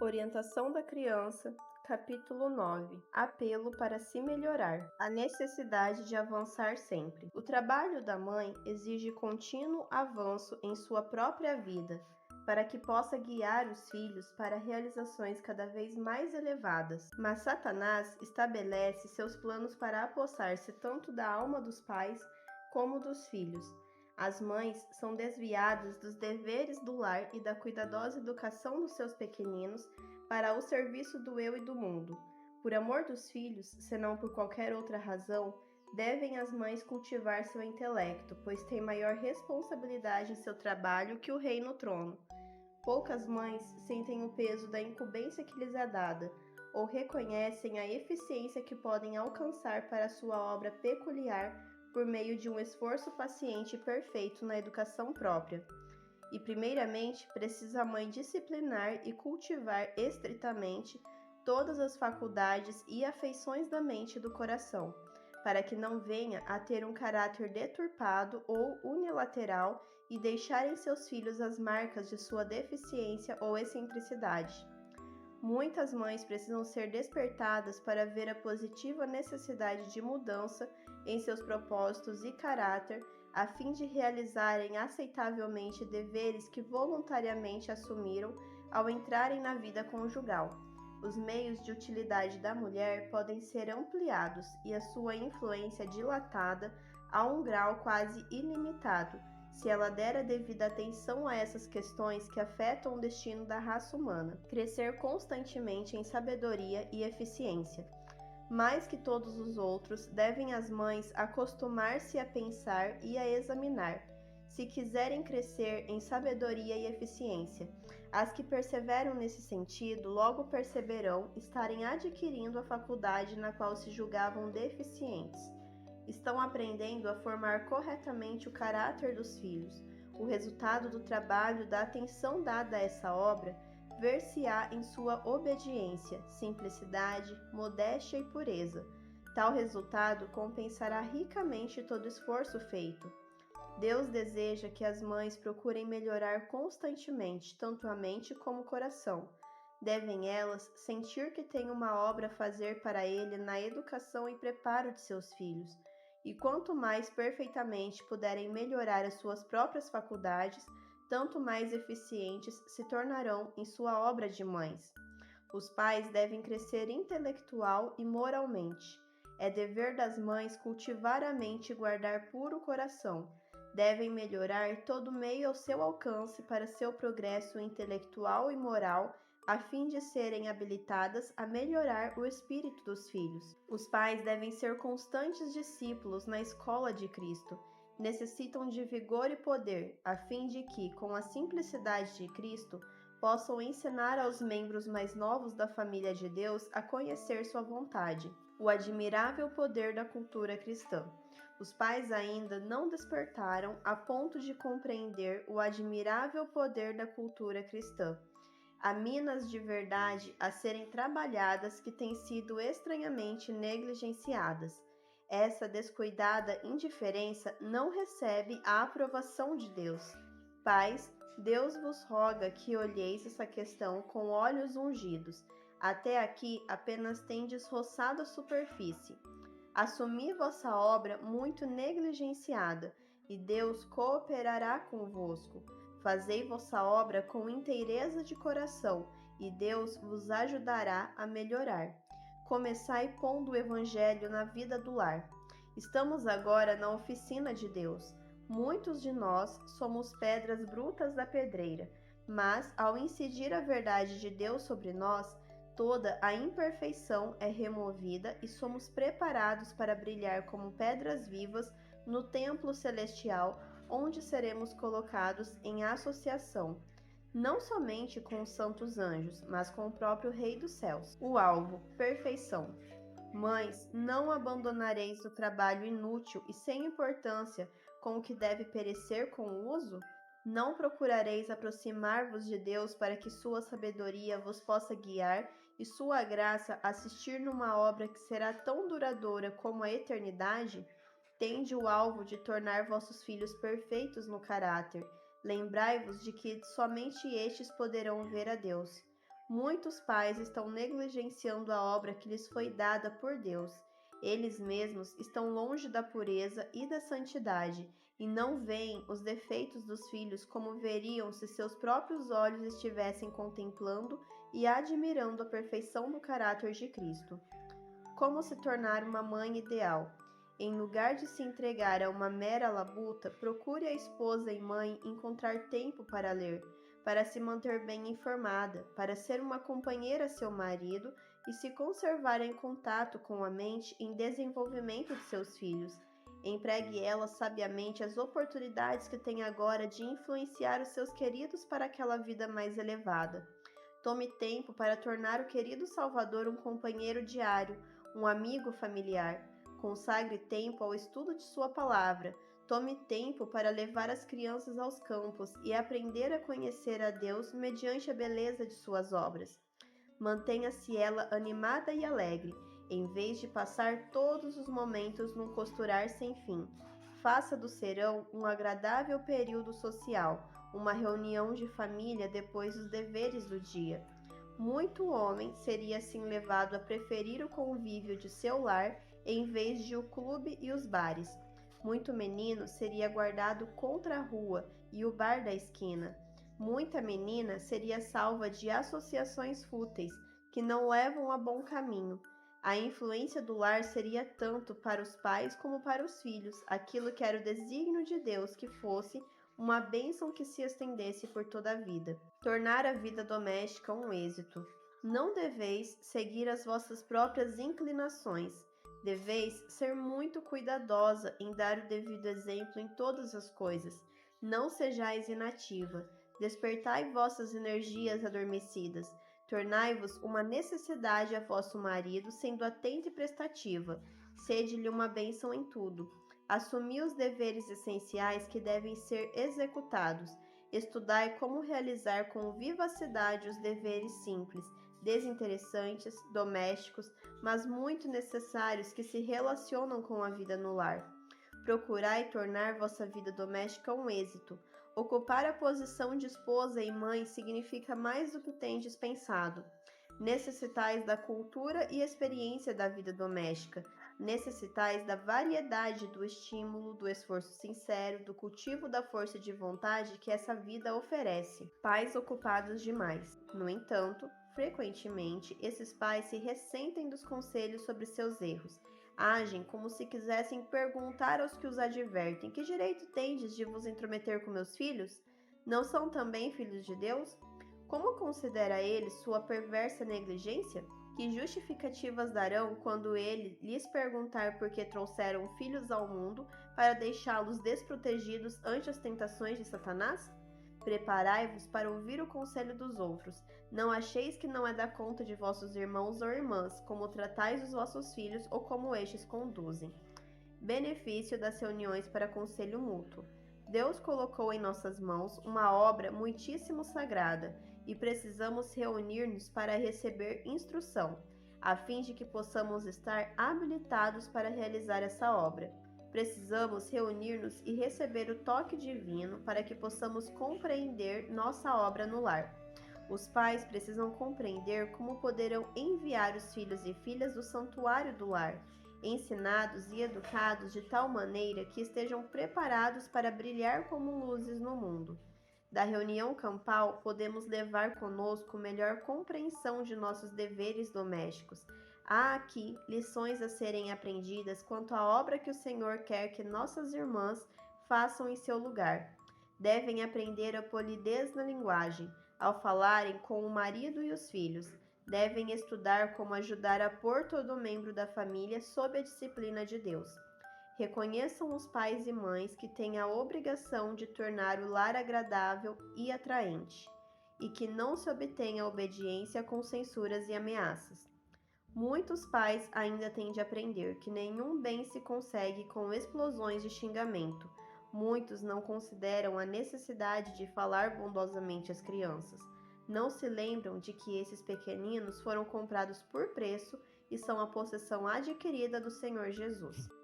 Orientação da criança, capítulo 9. Apelo para se melhorar. A necessidade de avançar sempre. O trabalho da mãe exige contínuo avanço em sua própria vida, para que possa guiar os filhos para realizações cada vez mais elevadas. Mas Satanás estabelece seus planos para apossar-se tanto da alma dos pais como dos filhos. As mães são desviadas dos deveres do lar e da cuidadosa educação dos seus pequeninos para o serviço do eu e do mundo. Por amor dos filhos, senão por qualquer outra razão, devem as mães cultivar seu intelecto, pois têm maior responsabilidade em seu trabalho que o rei no trono. Poucas mães sentem o peso da incumbência que lhes é dada, ou reconhecem a eficiência que podem alcançar para sua obra peculiar por meio de um esforço paciente e perfeito na educação própria. E, primeiramente, precisa a mãe disciplinar e cultivar estritamente todas as faculdades e afeições da mente e do coração, para que não venha a ter um caráter deturpado ou unilateral e deixar em seus filhos as marcas de sua deficiência ou excentricidade. Muitas mães precisam ser despertadas para ver a positiva necessidade de mudança em seus propósitos e caráter, a fim de realizarem aceitavelmente deveres que voluntariamente assumiram ao entrarem na vida conjugal. Os meios de utilidade da mulher podem ser ampliados e a sua influência dilatada a um grau quase ilimitado, se ela der a devida atenção a essas questões que afetam o destino da raça humana. Crescer constantemente em sabedoria e eficiência. Mais que todos os outros, devem as mães acostumar-se a pensar e a examinar, se quiserem crescer em sabedoria e eficiência. As que perseveram nesse sentido logo perceberão estarem adquirindo a faculdade na qual se julgavam deficientes. Estão aprendendo a formar corretamente o caráter dos filhos. O resultado do trabalho da atenção dada a essa obra ver-se-á em sua obediência, simplicidade, modéstia e pureza. Tal resultado compensará ricamente todo esforço feito. Deus deseja que as mães procurem melhorar constantemente, tanto a mente como o coração. Devem elas sentir que têm uma obra a fazer para Ele na educação e preparo de seus filhos. E quanto mais perfeitamente puderem melhorar as suas próprias faculdades, tanto mais eficientes se tornarão em sua obra de mães. Os pais devem crescer intelectual e moralmente. É dever das mães cultivar a mente e guardar puro o coração. Devem melhorar todo meio ao seu alcance para seu progresso intelectual e moral, a fim de serem habilitadas a melhorar o espírito dos filhos. Os pais devem ser constantes discípulos na escola de Cristo. Necessitam de vigor e poder, a fim de que, com a simplicidade de Cristo, possam ensinar aos membros mais novos da família de Deus a conhecer sua vontade. O admirável poder da cultura cristã. Os pais ainda não despertaram a ponto de compreender o admirável poder da cultura cristã. Há minas de verdade a serem trabalhadas que têm sido estranhamente negligenciadas. Essa descuidada indiferença não recebe a aprovação de Deus. Pais, Deus vos roga que olheis essa questão com olhos ungidos. Até aqui apenas tendes roçado a superfície. Assumi vossa obra muito negligenciada, e Deus cooperará convosco. Fazei vossa obra com inteireza de coração, e Deus vos ajudará a melhorar. Começai pondo o Evangelho na vida do lar. Estamos agora na oficina de Deus. Muitos de nós somos pedras brutas da pedreira, mas ao incidir a verdade de Deus sobre nós, toda a imperfeição é removida e somos preparados para brilhar como pedras vivas no templo celestial, onde seremos colocados em associação, não somente com os santos anjos, mas com o próprio Rei dos céus. O alvo, perfeição. Mães, não abandonareis o trabalho inútil e sem importância com o que deve perecer com o uso? Não procurareis aproximar-vos de Deus para que sua sabedoria vos possa guiar e sua graça assistir numa obra que será tão duradoura como a eternidade? Tende o alvo de tornar vossos filhos perfeitos no caráter. Lembrai-vos de que somente estes poderão ver a Deus. Muitos pais estão negligenciando a obra que lhes foi dada por Deus. Eles mesmos estão longe da pureza e da santidade e não veem os defeitos dos filhos como veriam se seus próprios olhos estivessem contemplando e admirando a perfeição do caráter de Cristo. Como se tornar uma mãe ideal? Em lugar de se entregar a uma mera labuta, procure a esposa e mãe encontrar tempo para ler, para se manter bem informada, para ser uma companheira a seu marido e se conservar em contato com a mente em desenvolvimento de seus filhos. Empregue ela sabiamente as oportunidades que tem agora de influenciar os seus queridos para aquela vida mais elevada. Tome tempo para tornar o querido Salvador um companheiro diário, um amigo familiar. Consagre tempo ao estudo de sua palavra. Tome tempo para levar as crianças aos campos e aprender a conhecer a Deus mediante a beleza de suas obras. Mantenha-se ela animada e alegre, em vez de passar todos os momentos num costurar sem fim. Faça do serão um agradável período social, uma reunião de família depois dos deveres do dia. Muito homem seria assim levado a preferir o convívio de seu lar em vez de o clube e os bares. Muito menino seria guardado contra a rua e o bar da esquina. Muita menina seria salva de associações fúteis que não levam a bom caminho. A influência do lar seria tanto para os pais como para os filhos, aquilo que era o desígnio de Deus que fosse uma bênção que se estendesse por toda a vida. Tornar a vida doméstica um êxito. Não deveis seguir as vossas próprias inclinações. Deveis ser muito cuidadosa em dar o devido exemplo em todas as coisas. Não sejais inativa. Despertai vossas energias adormecidas. Tornai-vos uma necessidade a vosso marido, sendo atenta e prestativa. Sede-lhe uma bênção em tudo. Assumi os deveres essenciais que devem ser executados. Estudai como realizar com vivacidade os deveres simples, desinteressantes, domésticos, mas muito necessários que se relacionam com a vida no lar. Procurai tornar vossa vida doméstica um êxito. Ocupar a posição de esposa e mãe significa mais do que tendes pensado. Necessitais da cultura e experiência da vida doméstica. Necessitais da variedade do estímulo, do esforço sincero, do cultivo da força de vontade que essa vida oferece. Pais ocupados demais. No entanto, frequentemente, esses pais se ressentem dos conselhos sobre seus erros. Agem como se quisessem perguntar aos que os advertem: que direito tendes de vos intrometer com meus filhos? Não são também filhos de Deus? Como considera ele sua perversa negligência? Que justificativas darão quando ele lhes perguntar por que trouxeram filhos ao mundo para deixá-los desprotegidos ante as tentações de Satanás? Preparai-vos para ouvir o conselho dos outros. Não acheis que não é da conta de vossos irmãos ou irmãs, como tratais os vossos filhos ou como estes conduzem. Benefício das reuniões para conselho mútuo. Deus colocou em nossas mãos uma obra muitíssimo sagrada e precisamos reunir-nos para receber instrução, a fim de que possamos estar habilitados para realizar essa obra. Precisamos reunir-nos e receber o toque divino para que possamos compreender nossa obra no lar. Os pais precisam compreender como poderão enviar os filhos e filhas do santuário do lar, ensinados e educados de tal maneira que estejam preparados para brilhar como luzes no mundo. Da reunião campal, podemos levar conosco melhor compreensão de nossos deveres domésticos. Há aqui lições a serem aprendidas quanto à obra que o Senhor quer que nossas irmãs façam em seu lugar. Devem aprender a polidez na linguagem, ao falarem com o marido e os filhos. Devem estudar como ajudar a pôr todo membro da família sob a disciplina de Deus. Reconheçam os pais e mães que têm a obrigação de tornar o lar agradável e atraente, e que não se obtenha obediência com censuras e ameaças. Muitos pais ainda têm de aprender que nenhum bem se consegue com explosões de xingamento. Muitos não consideram a necessidade de falar bondosamente às crianças. Não se lembram de que esses pequeninos foram comprados por preço e são a possessão adquirida do Senhor Jesus.